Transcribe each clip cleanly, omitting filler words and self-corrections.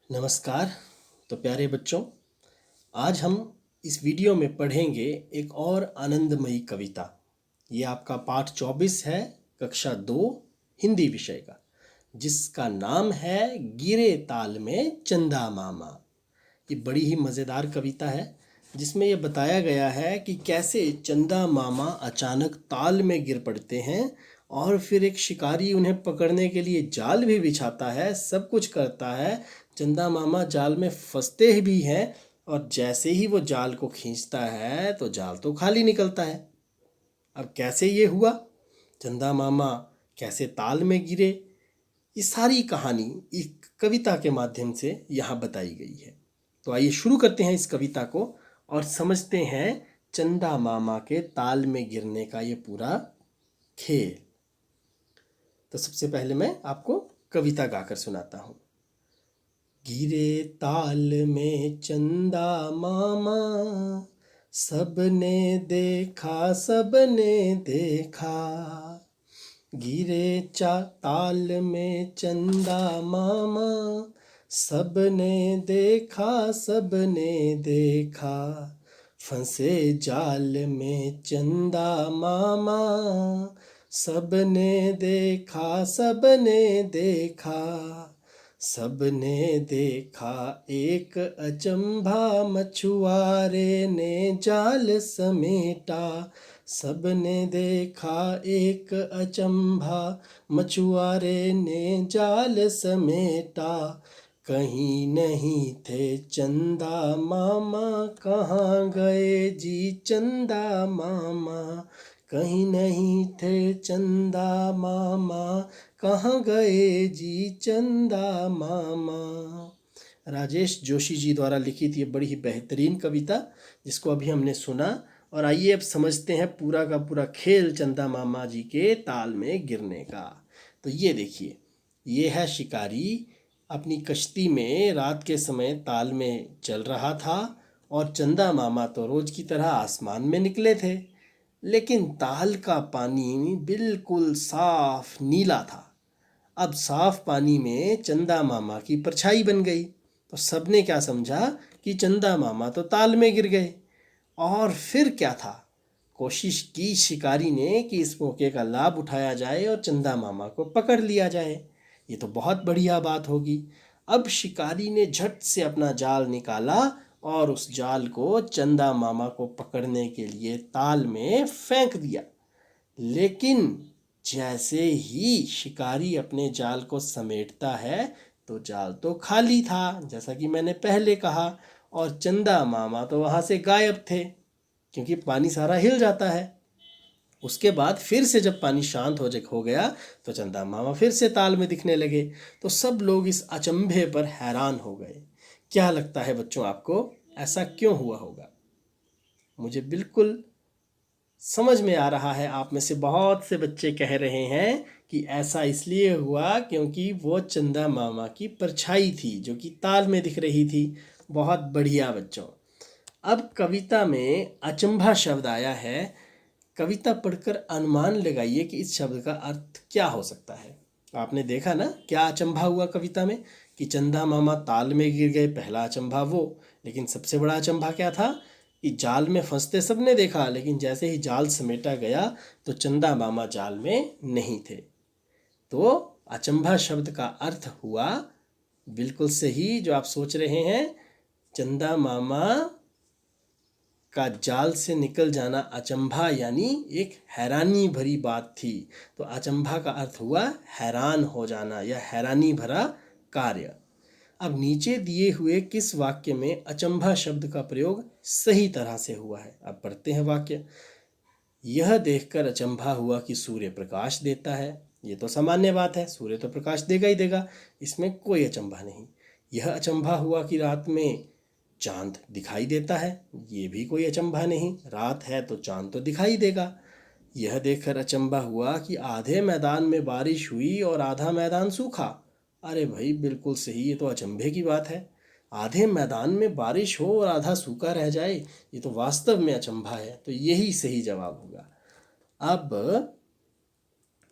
नमस्कार। तो प्यारे बच्चों, आज हम इस वीडियो में पढ़ेंगे एक और आनंदमयी कविता। ये आपका पाठ 24 है, कक्षा 2 हिंदी विषय का, जिसका नाम है गिरे ताल में चंदा मामा। ये बड़ी ही मज़ेदार कविता है जिसमें ये बताया गया है कि कैसे चंदा मामा अचानक ताल में गिर पड़ते हैं और फिर एक शिकारी उन्हें पकड़ने के लिए जाल भी बिछाता है, सब कुछ करता है। चंदा मामा जाल में फंसते ही भी हैं और जैसे ही वो जाल को खींचता है तो जाल तो खाली निकलता है। अब कैसे ये हुआ, चंदा मामा कैसे ताल में गिरे, ये सारी कहानी एक कविता के माध्यम से यहाँ बताई गई है। तो आइए शुरू करते हैं इस कविता को और समझते हैं चंदा मामा के ताल में गिरने का ये पूरा खेल। तो सबसे पहले मैं आपको कविता गाकर सुनाता हूँ। गिरे ताल में चंदा मामा, सबने देखा सबने देखा। गिरे ताल में चंदा मामा, सबने देखा सबने देखा। फंसे जाल में चंदा मामा, सबने देखा सबने देखा। सबने देखा एक अचंभा, मछुआरे ने जाल समेटा। सबने देखा एक अचंभा, मछुआरे ने जाल समेटा। कहीं नहीं थे चंदा मामा, कहाँ गए जी चंदा मामा। कहीं नहीं थे चंदा मामा, कहाँ गए जी चंदा मामा। राजेश जोशी जी द्वारा लिखित ये बड़ी ही बेहतरीन कविता, जिसको अभी हमने सुना। और आइए अब समझते हैं पूरा का पूरा खेल चंदा मामा जी के ताल में गिरने का। तो ये देखिए, ये है शिकारी अपनी कश्ती में रात के समय ताल में चल रहा था और चंदा मामा तो रोज की तरह आसमान में निकले थे, लेकिन ताल का पानी बिल्कुल साफ नीला था। अब साफ पानी में चंदा मामा की परछाई बन गई, तो सबने क्या समझा कि चंदा मामा तो ताल में गिर गए। और फिर क्या था, कोशिश की शिकारी ने कि इस मौके का लाभ उठाया जाए और चंदा मामा को पकड़ लिया जाए, ये तो बहुत बढ़िया बात होगी। अब शिकारी ने झट से अपना जाल निकाला और उस जाल को चंदा मामा को पकड़ने के लिए ताल में फेंक दिया। लेकिन जैसे ही शिकारी अपने जाल को समेटता है तो जाल तो खाली था, जैसा कि मैंने पहले कहा, और चंदा मामा तो वहाँ से गायब थे, क्योंकि पानी सारा हिल जाता है। उसके बाद फिर से जब पानी शांत हो गया तो चंदा मामा फिर से ताल में दिखने लगे। तो सब लोग इस अचंभे पर हैरान हो गए। क्या लगता है बच्चों आपको, ऐसा क्यों हुआ होगा? मुझे बिल्कुल समझ में आ रहा है, आप में से बहुत से बच्चे कह रहे हैं कि ऐसा इसलिए हुआ क्योंकि वो चंदा मामा की परछाई थी जो कि ताल में दिख रही थी। बहुत बढ़िया बच्चों। अब कविता में अचंभा शब्द आया है। कविता पढ़कर अनुमान लगाइए कि इस शब्द का अर्थ क्या हो सकता है। आपने देखा ना क्या अचंभा हुआ कविता में, कि चंदा मामा ताल में गिर गए, पहला अचंभा वो। लेकिन सबसे बड़ा अचंभा क्या था कि जाल में फंसते सबने देखा, लेकिन जैसे ही जाल समेटा गया तो चंदा मामा जाल में नहीं थे। तो अचंभा शब्द का अर्थ हुआ बिल्कुल सही जो आप सोच रहे हैं, चंदा मामा का जाल से निकल जाना अचंभा, यानी एक हैरानी भरी बात थी। तो अचंभा का अर्थ हुआ हैरान हो जाना या हैरानी भरा कार्य। अब नीचे दिए हुए किस वाक्य में अचंभा शब्द का प्रयोग सही तरह से हुआ है? अब पढ़ते हैं वाक्य। यह देखकर अचंभा हुआ कि सूर्य प्रकाश देता है। ये तो सामान्य बात है, सूर्य तो प्रकाश देगा ही देगा, इसमें कोई अचंभा नहीं। यह अचंभा हुआ कि रात में चांद दिखाई देता है। ये भी कोई अचंभा नहीं, रात है तो चांद तो दिखाई देगा। यह देखकर अचंभा हुआ कि आधे मैदान में बारिश हुई और आधा मैदान सूखा। अरे भाई बिल्कुल सही, ये तो अचंभे की बात है। आधे मैदान में बारिश हो और आधा सूखा रह जाए, ये तो वास्तव में अचंभा है। तो यही सही जवाब होगा। अब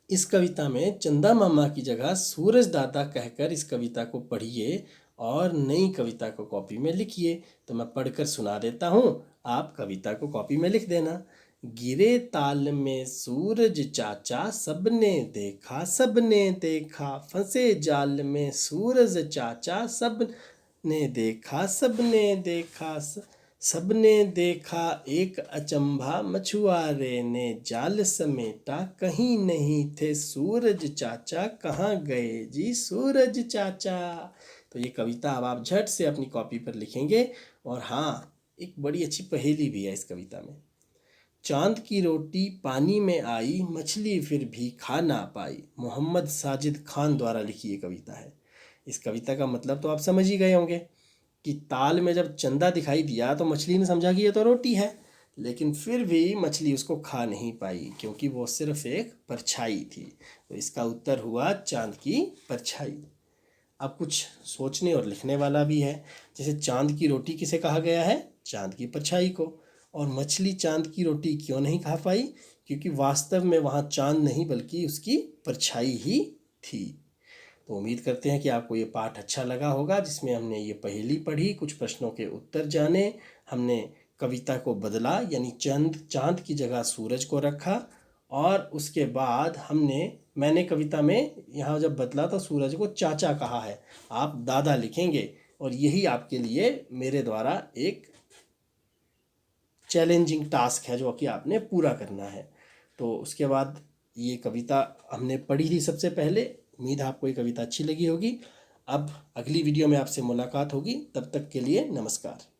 इस कविता में चंदा मामा की जगह सूरज दादा कहकर इस कविता को पढ़िए और नई कविता को कॉपी में लिखिए। तो मैं पढ़कर सुना देता हूँ, आप कविता को कॉपी में लिख देना। गिरे ताल में सूरज चाचा, सबने देखा, फंसे जाल में सूरज चाचा, सबने देखा एक अचंभा, मछुआरे ने जाल समेटा, कहीं नहीं थे सूरज चाचा, कहाँ गए जी सूरज चाचा। तो ये कविता अब आप झट से अपनी कॉपी पर लिखेंगे। और हाँ, एक बड़ी अच्छी पहेली भी है इस कविता में। चांद की रोटी पानी में आई, मछली फिर भी खा ना पाई। मोहम्मद साजिद खान द्वारा लिखी ये कविता है। इस कविता का मतलब तो आप समझ ही गए होंगे कि ताल में जब चंदा दिखाई दिया तो मछली ने समझा कि ये तो रोटी है, लेकिन फिर भी मछली उसको खा नहीं पाई क्योंकि वो सिर्फ एक परछाई थी। तो इसका उत्तर हुआ चांद की परछाई। अब कुछ सोचने और लिखने वाला भी है। जैसे चांद की रोटी किसे कहा गया है? चांद की परछाई को। और मछली चांद की रोटी क्यों नहीं खा पाई? क्योंकि वास्तव में वहाँ चांद नहीं बल्कि उसकी परछाई ही थी। तो उम्मीद करते हैं कि आपको ये पाठ अच्छा लगा होगा, जिसमें हमने ये पहेली पढ़ी, कुछ प्रश्नों के उत्तर जाने, हमने कविता को बदला यानी चांद की जगह सूरज को रखा, और उसके बाद मैंने कविता में यहाँ जब बदला तो सूरज को चाचा कहा है, आप दादा लिखेंगे। और यही आपके लिए मेरे द्वारा एक चैलेंजिंग टास्क है जो कि आपने पूरा करना है। तो उसके बाद ये कविता हमने पढ़ी थी सबसे पहले। उम्मीद है आपको ये कविता अच्छी लगी होगी। अब अगली वीडियो में आपसे मुलाकात होगी, तब तक के लिए नमस्कार।